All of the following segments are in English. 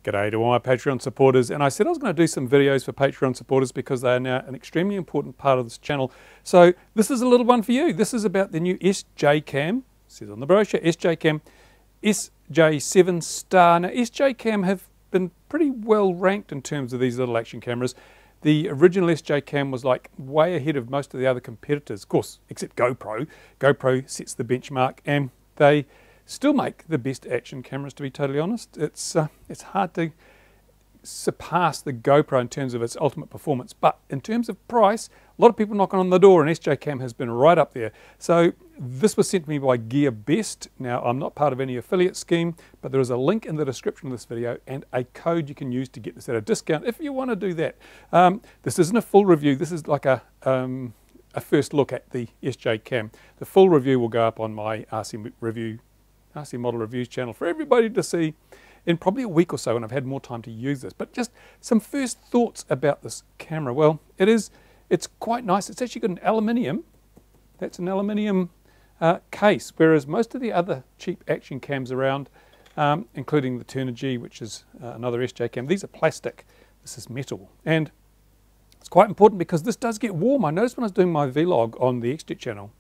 G'day to all my Patreon supporters, and I said I was going to do some videos for Patreon supporters because they are now an extremely important part of this channel. So this is a little one for you. This is about the new SJCam, it says on the brochure, SJCam SJ7 Star. Now SJCam have been pretty well ranked in terms of these little action cameras. The original SJCam was like way ahead of most of the other competitors, of course, except GoPro. GoPro sets the benchmark, and they still make the best action cameras, to be totally honest. It's hard to surpass the GoPro in terms of its ultimate performance, but in terms of price, a lot of people knocking on the door, and SJCam has been right up there. So this was sent to me by GearBest. Now, I'm not part of any affiliate scheme, but there is a link in the description of this video and a code you can use to get this at a discount if you want to do that. This isn't a full review. This is like a first look at the SJCam. The full review will go up on my RC Model Reviews channel for everybody to see in probably a week or so when I've had more time to use this. But just some first thoughts about this camera. Well, it's quite nice. It's actually got an aluminium. That's an aluminium case, whereas most of the other cheap action cams around, including the Turner-G, which is another SJCam, these are plastic. This is metal. And it's quite important because this does get warm. I noticed when I was doing my vlog on the XJet channel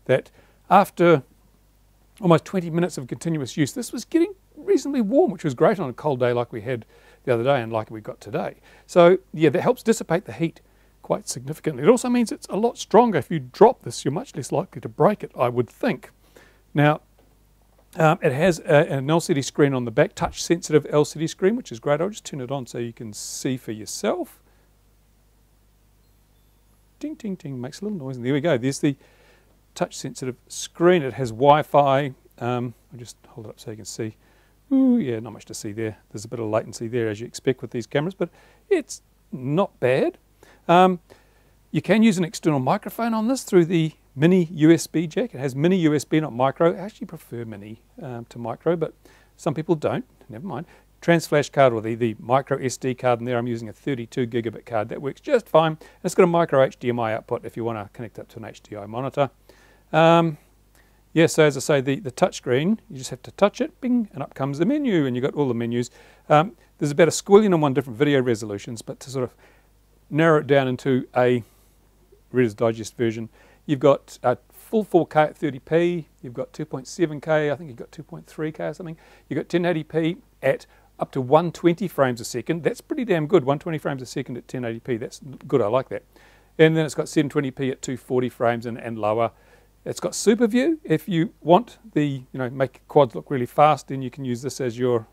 that after almost 20 minutes of continuous use, this was getting reasonably warm, which was great on a cold day like we had the other day and like we got today. So yeah, that helps dissipate the heat quite significantly. It also means it's a lot stronger. If you drop this, you're much less likely to break it, I would think. Now, it has an LCD screen on the back, touch sensitive LCD screen, which is great. I'll just turn it on so you can see for yourself. Ding, ding, ding, makes a little noise, and there we go. There's the touch sensitive screen. It has Wi-Fi. I'll just hold it up so you can see. Ooh, yeah, not much to see there. There's a bit of latency there, as you expect with these cameras, but it's not bad. You can use an external microphone on this through the mini USB jack. It has mini USB, not micro. I actually prefer mini to micro, but some people don't. Never mind. Transflash card, or the micro SD card in there. I'm using a 32 gigabit card. That works just fine. It's got a micro HDMI output if you want to connect up to an HDI monitor. Yeah, so as I say, the touch screen, you just have to touch it, bing, and up comes the menu, and you've got all the menus. There's about a squillion and one different video resolutions, but to sort of narrow it down into a Reader's Digest version, you've got a full 4K at 30p, you've got 2.7K, I think you've got 2.3K or something, you've got 1080p at up to 120 frames a second. That's pretty damn good, 120 frames a second at 1080p, that's good, I like that. And then it's got 720p at 240 frames and lower. It's got Super View. If you want the, make quads look really fast, then you can use this as your,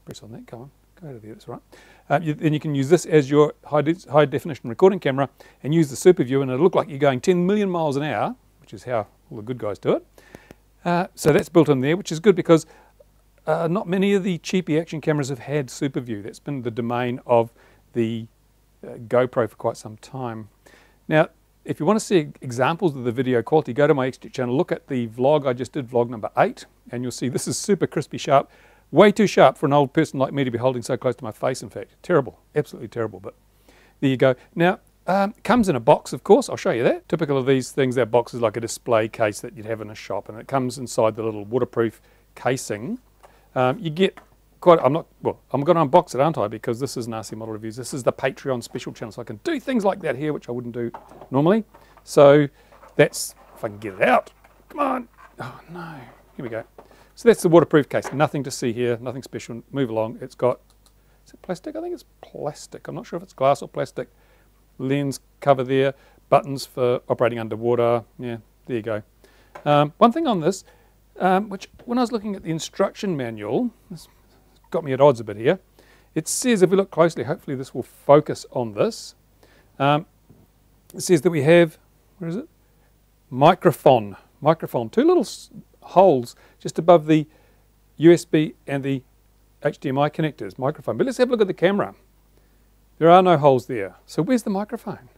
press on that, go over there, that's right. Then you can use this as your high definition recording camera and use the Super View, and it'll look like you're going 10 million miles an hour, which is how all the good guys do it. So that's built in there, which is good because not many of the cheapy action cameras have had Super View. That's been the domain of the GoPro for quite some time. Now, if you want to see examples of the video quality, go to my XJet channel, look at the vlog I just did, vlog number 8, and you'll see this is super crispy sharp. Way too sharp for an old person like me to be holding so close to my face, in fact. Terrible, absolutely terrible, but there you go. Now, it comes in a box, of course, I'll show you that. Typical of these things, that box is like a display case that you'd have in a shop, and it comes inside the little waterproof casing. You get quite, I'm going to unbox it, aren't I? Because this is an RC Model Reviews. This is the Patreon special channel, so I can do things like that here, which I wouldn't do normally. So that's, if I can get it out. Come on. Oh, no. Here we go. So that's the waterproof case. Nothing to see here, nothing special. Move along. It's got, is it plastic? I think it's plastic. I'm not sure if it's glass or plastic. Lens cover there. Buttons for operating underwater. Yeah, there you go. One thing on this, which when I was looking at the instruction manual, this got me at odds a bit here. It says, if we look closely, hopefully this will focus on this. It says that we have, where is it? Microphone. Two little holes just above the USB and the HDMI connectors, microphone. But let's have a look at the camera. There are no holes there. So where's the microphone?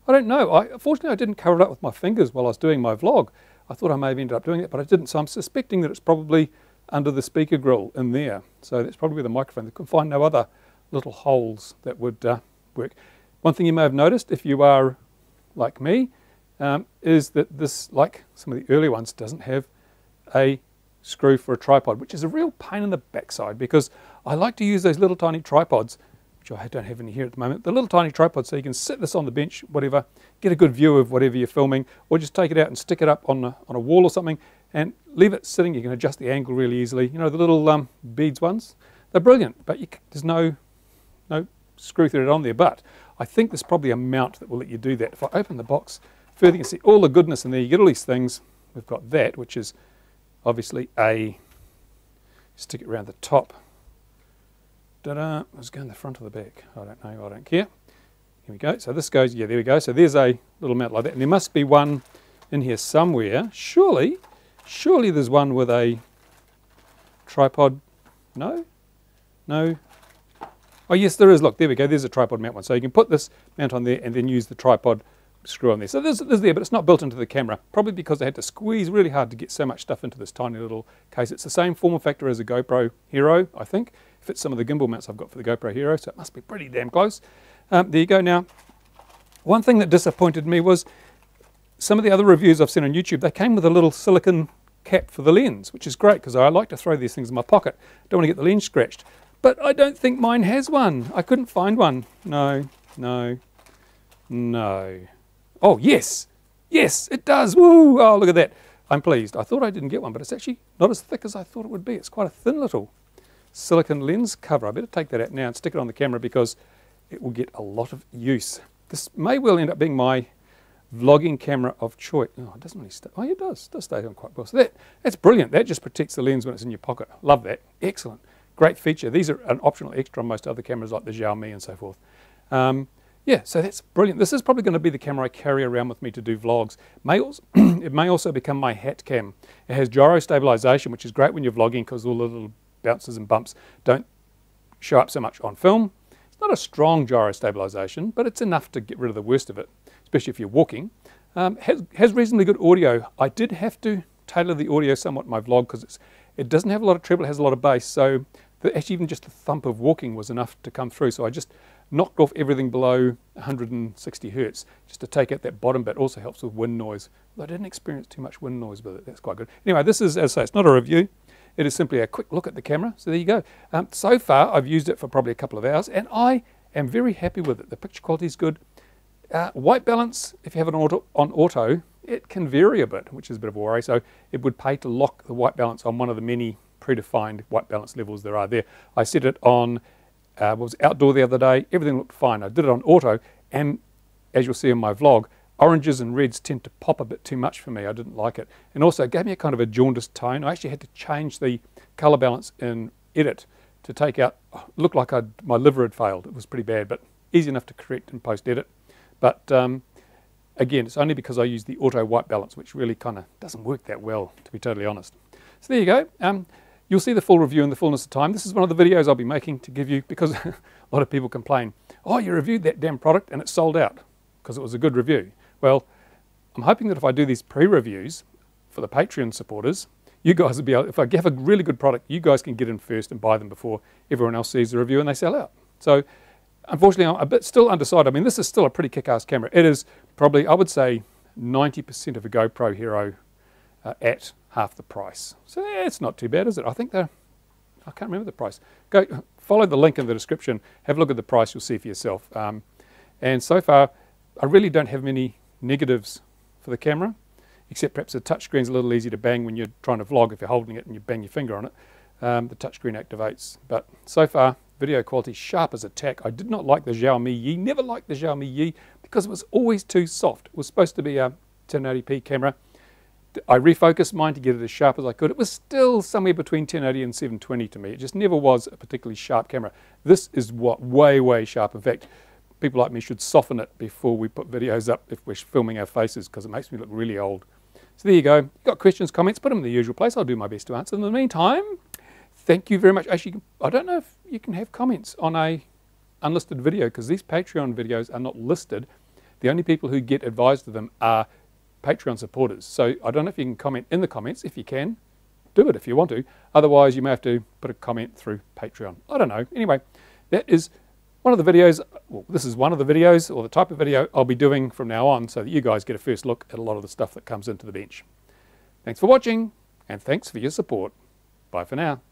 I don't know. Fortunately, I didn't cover it up with my fingers while I was doing my vlog. I thought I may have ended up doing it, but I didn't. So I'm suspecting that it's probably under the speaker grill in there. So that's probably the microphone. They couldn't find no other little holes that would work. One thing you may have noticed, if you are like me, is that this, like some of the early ones, doesn't have a screw for a tripod, which is a real pain in the backside because I like to use those little tiny tripods, which I don't have any here at the moment, the little tiny tripods, so you can sit this on the bench, whatever, get a good view of whatever you're filming, or just take it out and stick it up on a wall or something and leave it sitting. You can adjust the angle really easily. You know, the little beads ones, they're brilliant, but there's no screw thread on there. But I think there's probably a mount that will let you do that. If I open the box further, you can see all the goodness in there. You get all these things. We've got that, which is obviously stick it around the top. Ta-da! Let's go in the front or the back. I don't know. I don't care. Here we go. So this goes. Yeah, there we go. So there's a little mount like that, and there must be one in here somewhere. Surely there's one with a tripod. No. Oh yes, there is. Look, there we go. There's a tripod mount one. So you can put this mount on there and then use the tripod screw on there. So there's there, but it's not built into the camera. Probably because I had to squeeze really hard to get so much stuff into this tiny little case. It's the same form factor as a GoPro Hero, I think. Fits some of the gimbal mounts I've got for the GoPro Hero, so it must be pretty damn close. There you go. Now, one thing that disappointed me was some of the other reviews I've seen on YouTube, they came with a little silicone cap for the lens, which is great because I like to throw these things in my pocket. Don't want to get the lens scratched. But I don't think mine has one. I couldn't find one. No. Oh, yes, it does. Woo! Oh, look at that. I'm pleased. I thought I didn't get one, but it's actually not as thick as I thought it would be. It's quite a thin little silicone lens cover. I better take that out now and stick it on the camera because it will get a lot of use. This may well end up being my vlogging camera of choice. Oh, it doesn't really stay. Oh, it does. It does stay on quite well. So that's brilliant. That just protects the lens when it's in your pocket. Love that. Excellent. Great feature. These are an optional extra on most other cameras like the Xiaomi and so forth. Yeah, so that's brilliant. This is probably going to be the camera I carry around with me to do vlogs. It may also become my hat cam. It has gyro stabilization, which is great when you're vlogging because all the little bounces and bumps don't show up so much on film. It's not a strong gyro stabilization, but it's enough to get rid of the worst of it, especially if you're walking. Has reasonably good audio. I did have to tailor the audio somewhat in my vlog because it doesn't have a lot of treble, it has a lot of bass, so actually even just the thump of walking was enough to come through. So I just knocked off everything below 160 hertz just to take out that bottom bit. Also helps with wind noise. Although I didn't experience too much wind noise with it. That's quite good. Anyway, this is, as I say, it's not a review. It is simply a quick look at the camera. So there you go. So far, I've used it for probably a couple of hours, and I am very happy with it. The picture quality is good. White balance, if you have it on auto, it can vary a bit, which is a bit of a worry. So it would pay to lock the white balance on one of the many predefined white balance levels there are there. I set it on, was outdoor the other day. Everything looked fine. I did it on auto, and as you'll see in my vlog, oranges and reds tend to pop a bit too much for me. I didn't like it. And also it gave me a kind of a jaundiced tone. I actually had to change the color balance in edit to take out, looked like my liver had failed. It was pretty bad, but easy enough to correct in post-edit. But again, it's only because I use the auto white balance, which really kind of doesn't work that well, to be totally honest. So there you go. You'll see the full review in the fullness of time. This is one of the videos I'll be making to give you, because a lot of people complain, oh, you reviewed that damn product and it sold out because it was a good review. Well, I'm hoping that if I do these pre-reviews for the Patreon supporters, you guys will be able, if I have a really good product, you guys can get in first and buy them before everyone else sees the review and they sell out. So unfortunately, I'm a bit still undecided. I mean, this is still a pretty kick-ass camera. It is probably, I would say, 90% of a GoPro Hero at half the price. So yeah, it's not too bad, is it? I think I can't remember the price. Go follow the link in the description. Have a look at the price. You'll see for yourself. And so far, I really don't have many negatives for the camera, except perhaps the touchscreen's a little easy to bang when you're trying to vlog. If you're holding it and you bang your finger on it, the touchscreen activates. But so far, video quality sharp as a tack. I did not like the Xiaomi Yi. Never liked the Xiaomi Yi because it was always too soft. It was supposed to be a 1080p camera. I refocused mine to get it as sharp as I could. It was still somewhere between 1080 and 720 to me. It just never was a particularly sharp camera. This is way, way sharp. In fact, people like me should soften it before we put videos up if we're filming our faces, because it makes me look really old. So there you go. You've got questions, comments, put them in the usual place. I'll do my best to answer. In the meantime, thank you very much. Actually, I don't know if you can have comments on a unlisted video, because these Patreon videos are not listed. The only people who get advised of them are Patreon supporters. So I don't know if you can comment in the comments. If you can, do it if you want to. Otherwise, you may have to put a comment through Patreon. I don't know. Anyway, that is one of the videos. Well, this is one of the videos, or the type of video I'll be doing from now on, so that you guys get a first look at a lot of the stuff that comes into the bench. Thanks for watching, and thanks for your support. Bye for now.